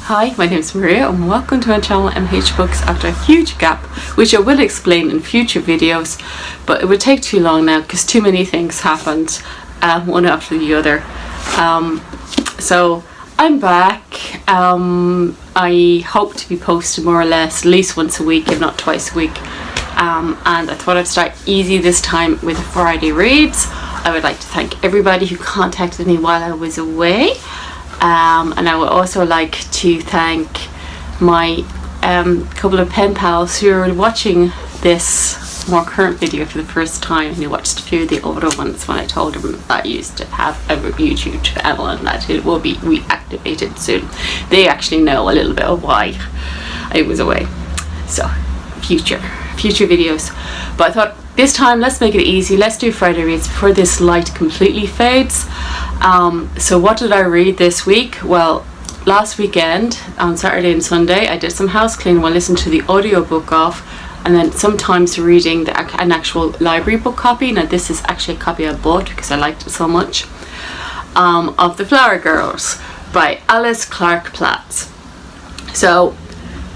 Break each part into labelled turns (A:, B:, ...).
A: Hi, my name is Maria and welcome to my channel MH Books after a huge gap, which I will explain in future videos, but it would take too long now because too many things happened, one after the other. So I'm back. I hope to be posting more or less at least once a week, if not twice a week. And I thought I'd start easy this time with Friday reads. I would like to thank everybody who contacted me while I was away. And I would also like to thank my couple of pen pals who are watching this more current video for the first time, and who watched a few of the older ones when I told them that I used to have a YouTube channel and that it will be reactivated soon. They actually know a little bit of why I was away. So future videos. But I thought this time let's make it easy. Let's do Friday reads before this light completely fades. So what did I read this week? Well, last weekend on Saturday and Sunday I did some house cleaning while listening to the audiobook off, and then sometimes reading an actual library book copy. Now this is actually a copy I bought because I liked it so much, of The Flower Girls by Alice Clark Platts. So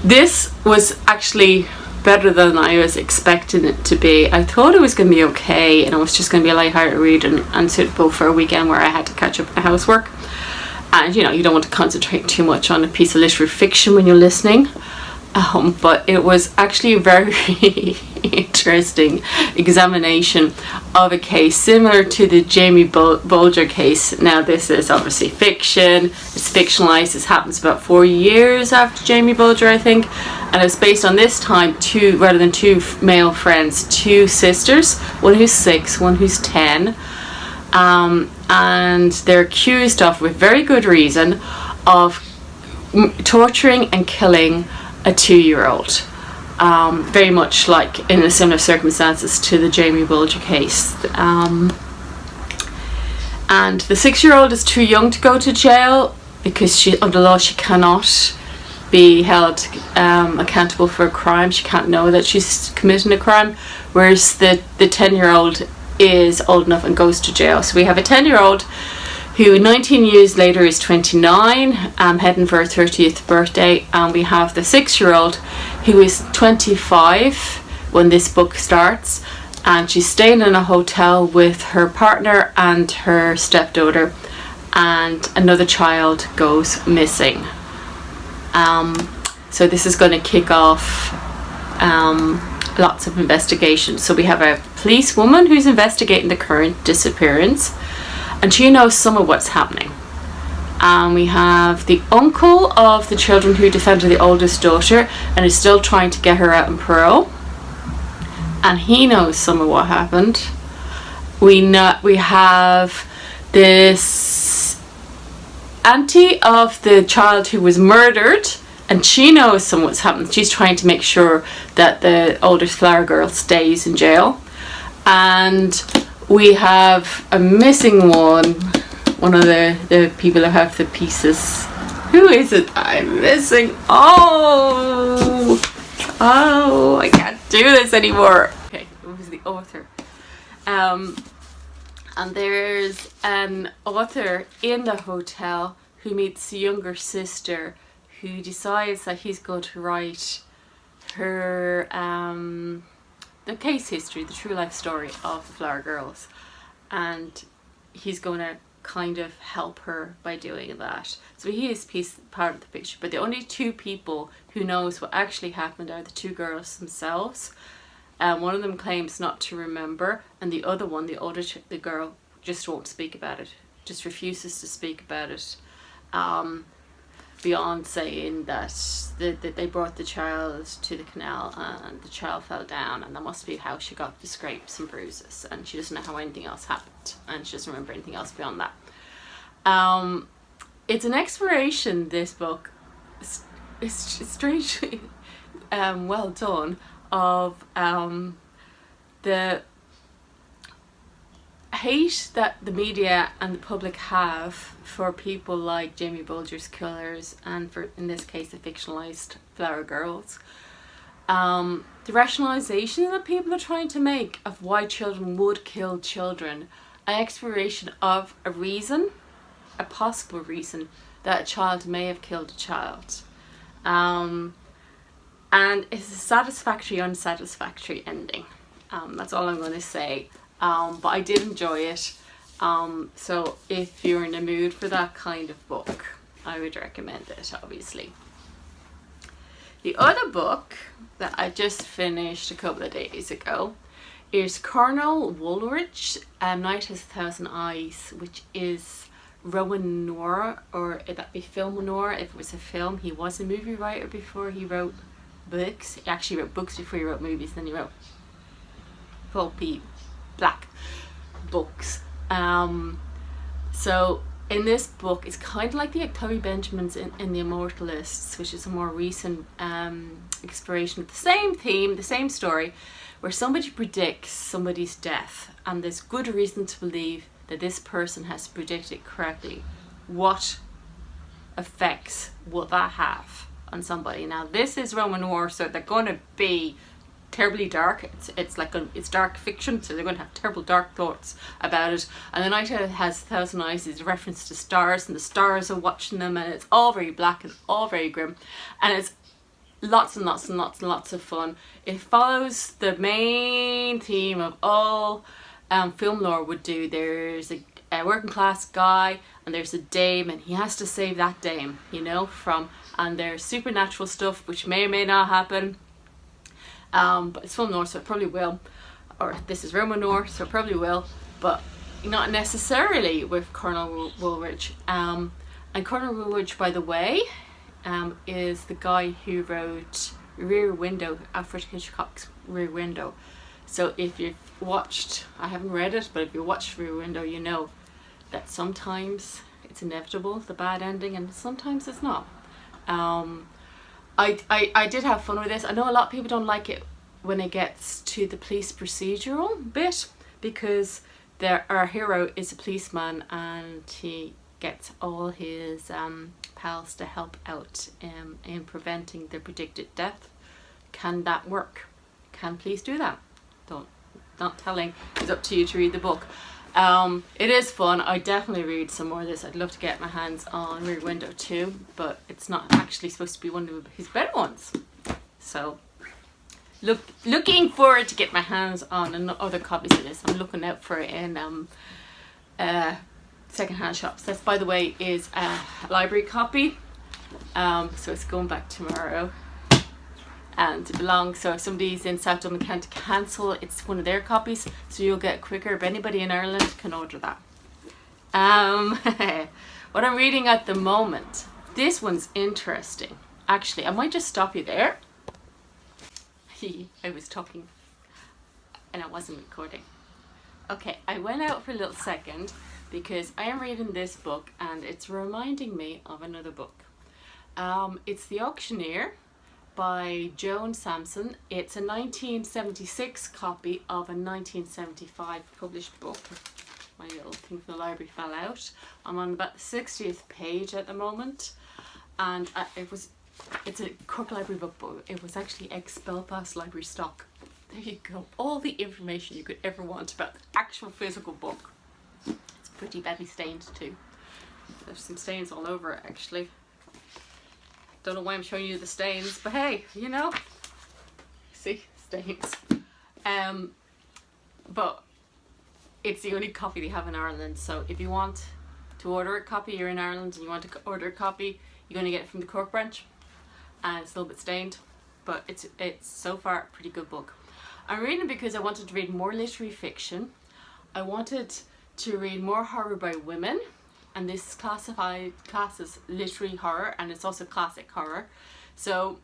A: this was actually better than I was expecting it to be. I thought it was going to be okay and it was just going to be a light-hearted read and suitable for a weekend where I had to catch up on housework. And you know, you don't want to concentrate too much on a piece of literary fiction when you're listening. But it was actually a very interesting examination of a case similar to the Jamie Bulger case. Now this is obviously fiction, it's fictionalized, this happens about 4 years after Jamie Bulger, I think, and it's based on this time two male friends, two sisters, one who's 6, one who's 10, and they're accused of, with very good reason, of torturing and killing a 2-year-old, very much like in a similar circumstances to the Jamie Bulger case. And the 6-year-old is too young to go to jail because under law she cannot be held accountable for a crime. She can't know that she's committing a crime, whereas the 10-year-old is old enough and goes to jail. So we have a 10-year-old who 19 years later is 29, heading for her 30th birthday, and we have the 6-year-old who is 25 when this book starts, and she's staying in a hotel with her partner and her stepdaughter, and another child goes missing. So this is going to kick off lots of investigations. So we have a police woman who's investigating the current disappearance, and she knows some of what's happening. And we have the uncle of the children who defended the oldest daughter and is still trying to get her out on parole, and he knows some of what happened. We have this auntie of the child who was murdered, and she knows some of what's happened. She's trying to make sure that the oldest flower girl stays in jail. And we have a missing one of the people who have the pieces. Who is it I'm missing? Oh, I can't do this anymore. Okay, it was the author. And there's an author in the hotel who meets a younger sister who decides that he's going to write her the case history, the true life story of the Flower Girls, and he's going to kind of help her by doing that. So he is part of the picture, but the only two people who knows what actually happened are the two girls themselves. One of them claims not to remember, and the other one, the girl, just won't speak about it, just refuses to speak about it, beyond saying that they brought the child to the canal and the child fell down, and that must be how she got the scrapes and bruises, and she doesn't know how anything else happened, and she doesn't remember anything else beyond that. It's an exploration, this book, it's strangely well done, of the hate that the media and the public have for people like Jamie Bulger's killers, and for, in this case, the fictionalized Flower Girls. The rationalization that people are trying to make of why children would kill children, an exploration of a reason, a possible reason that a child may have killed a child. And it's a satisfactory, unsatisfactory ending. That's all I'm going to say. But I did enjoy it. So if you're in a mood for that kind of book, I would recommend it, obviously. The other book that I just finished a couple of days ago is Colonel Woolridge, Night Has 1,000 Eyes, which is Roman noir, or that'd be film noir if it was a film. He was a movie writer before he wrote books. He actually wrote books before he wrote movies, then he wrote pulpy black books. So in this book, it's kind of like the Octavia Benjamin's in The Immortalists, which is a more recent exploration of the same theme, the same story, where somebody predicts somebody's death, and there's good reason to believe that this person has predicted correctly. What effects will that have on somebody? Now, this is Roman noir, so they're going to be terribly dark. It's dark fiction, so they're going to have terrible dark thoughts about it. And The Night Has 1,000 Eyes is a reference to stars, and the stars are watching them, and it's all very black and all very grim, and it's lots and lots and lots and lots of fun. It follows the main theme of all film lore would do. There's a working class guy, and there's a dame, and he has to save that dame, you know, and there's supernatural stuff which may or may not happen. But it's film noir, so it probably will. Or this is Roman noir, so it probably will. But not necessarily with Colonel Woolridge. And Colonel Woolridge, by the way, is the guy who wrote Rear Window, Alfred Hitchcock's Rear Window. So if you've watched, I haven't read it, but if you watched Rear Window, you know that sometimes it's inevitable, the bad ending, and sometimes it's not. I did have fun with this. I know a lot of people don't like it when it gets to the police procedural bit, because our hero is a policeman, and he gets all his pals to help out in preventing the predicted death. Can that work? Can police do that? Not telling. It's up to you to read the book. It is fun. I definitely read some more of this. I'd love to get my hands on Rear Window too, but it's not actually supposed to be one of his better ones. So looking forward to get my hands on other copies of this. I'm looking out for it in second-hand shops. This, by the way, is a library copy, so it's going back tomorrow, and it belongs, so if somebody's in South Dublin County Council, it's one of their copies, so you'll get it quicker. If anybody in Ireland can order that. What I'm reading at the moment, this one's interesting. Actually, I might just stop you there. I was talking and I wasn't recording. Okay, I went out for a little second because I am reading this book and it's reminding me of another book. It's The Auctioneer by Joan Samson. It's a 1976 copy of a 1975 published book. My little thing from the library fell out. I'm on about the 60th page at the moment, and it's a Cork Library book, but it was actually ex-Belfast library stock. There you go. All the information you could ever want about the actual physical book. It's pretty badly stained too. There's some stains all over it actually. Don't know why I'm showing you the stains, but hey, you know. See? Stains. But it's the only copy they have in Ireland, so if you want to order a copy, you're in Ireland and you want to order a copy, you're going to get it from the Cork branch. And it's a little bit stained, but it's so far a pretty good book. I'm reading it because I wanted to read more literary fiction. I wanted to read more horror by women, and this is classed as literary horror, and it's also classic horror. So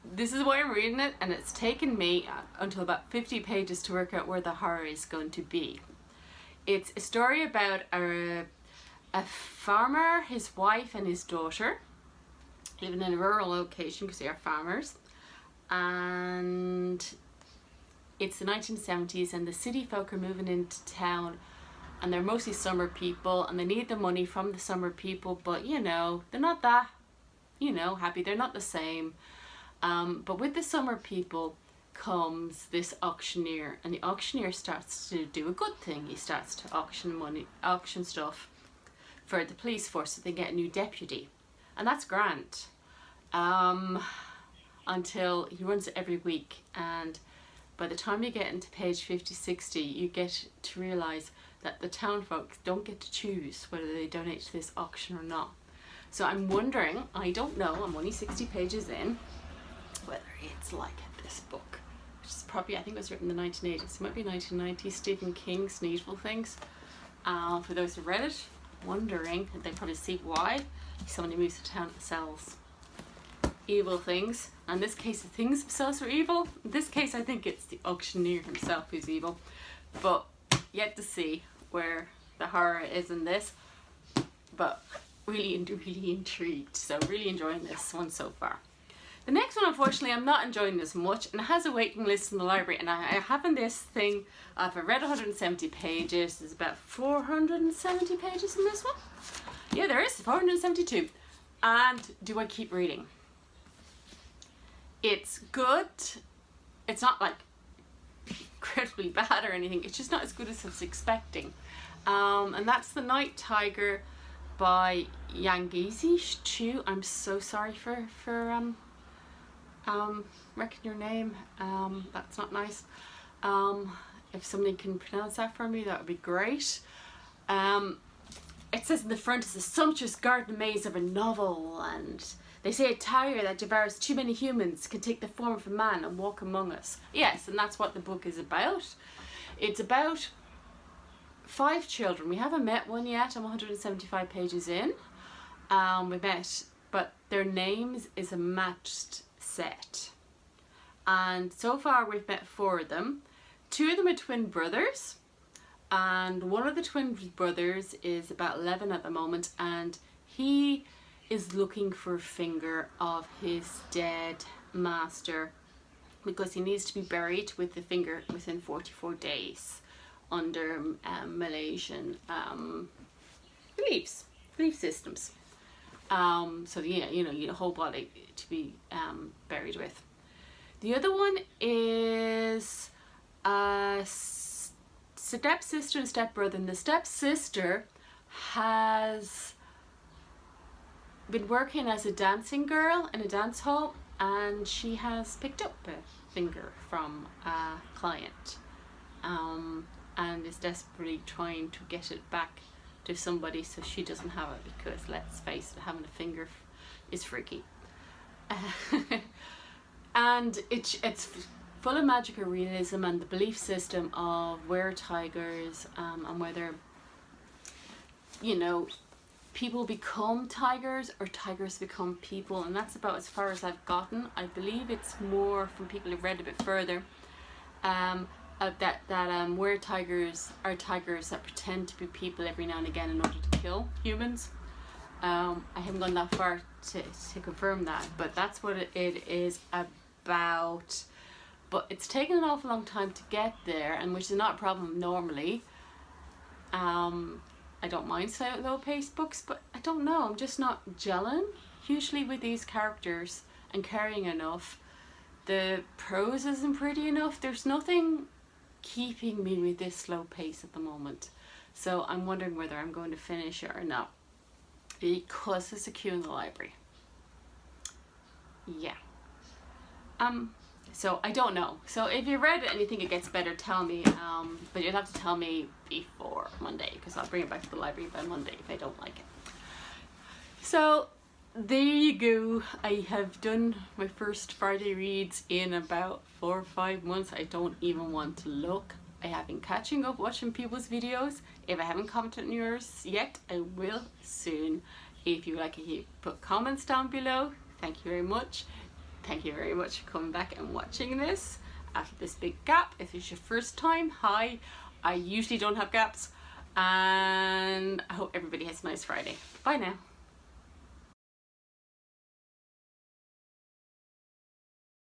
A: this is why I'm reading it, and it's taken me until about 50 pages to work out where the horror is going to be. It's a story about a farmer, his wife and his daughter living in a rural location because they are farmers, and it's the 1970s and the city folk are moving into town, and they're mostly summer people, and they need the money from the summer people, but you know, they're not that, you know, happy. They're not the same. But with the summer people comes this auctioneer, and the auctioneer starts to do a good thing. He starts to auction stuff for the police force, so they get a new deputy, and that's grand. Until he runs it every week, and by the time you get into page 50-60, you get to realise that the town folks don't get to choose whether they donate to this auction or not. So I'm wondering, I don't know, I'm only 60 pages in, whether it's like this book, which is probably, I think it was written in the 1980s, it might be 1990s, Stephen King's Needful Things. For those who read it, wondering, they probably see why somebody moves to town that sells evil things. In this case, the things themselves are evil. In this case, I think it's the auctioneer himself who's evil. But yet to see where the horror is in this. But really intrigued. So really enjoying this one so far. The next one, unfortunately, I'm not enjoying this much, and it has a waiting list in the library. And I have in this thing, I've read 170 pages. There's about 470 pages in this one. Yeah, there is 472. And do I keep reading? It's good. It's not like incredibly bad or anything. It's just not as good as I was expecting. And that's The Night Tiger by Yangsze. Choo. I'm so sorry for wrecking your name. That's not nice. If somebody can pronounce that for me, that would be great. It says in the front, it's a sumptuous garden maze of a novel, and they say a tiger that devours too many humans can take the form of a man and walk among us. Yes, and that's what the book is about. It's about 5 children. We haven't met one yet. I'm 175 pages in. We met, but their names is a matched set. And so far we've met 4 of them. 2 of them are twin brothers. And one of the twin brothers is about 11 at the moment, and he is looking for a finger of his dead master because he needs to be buried with the finger within 44 days under Malaysian belief systems. So yeah, you know, your whole body to be buried with. The other one is stepsister and stepbrother, and the stepsister has been working as a dancing girl in a dance hall, and she has picked up a finger from a client, and is desperately trying to get it back to somebody so she doesn't have it, because let's face it, having a finger is freaky. And it's full of magical realism and the belief system of where tigers and whether, you know, people become tigers or tigers become people, and that's about as far as I've gotten. I believe it's more from people who've read a bit further, that where tigers are tigers that pretend to be people every now and again in order to kill humans. I haven't gone that far to confirm that, but that's what it is about. But it's taken an awful long time to get there, and which is not a problem normally. I don't mind slow-paced books, but I don't know, I'm just not gelling hugely with these characters and caring enough. The prose isn't pretty enough. There's nothing keeping me with this slow pace at the moment. So I'm wondering whether I'm going to finish it or not, because there's a queue in the library. Yeah. So I don't know. So if you read it and you think it gets better, tell me. But you'll have to tell me before Monday, because I'll bring it back to the library by Monday if I don't like it. So there you go. I have done my first Friday reads in about 4 or 5 months. I don't even want to look. I have been catching up watching people's videos. If I haven't commented on yours yet, I will soon. If you like it, put comments down below. Thank you very much. Thank you very much for coming back and watching this after this big gap. If it's your first time, hi. I usually don't have gaps, and I hope everybody has a nice Friday. Bye now.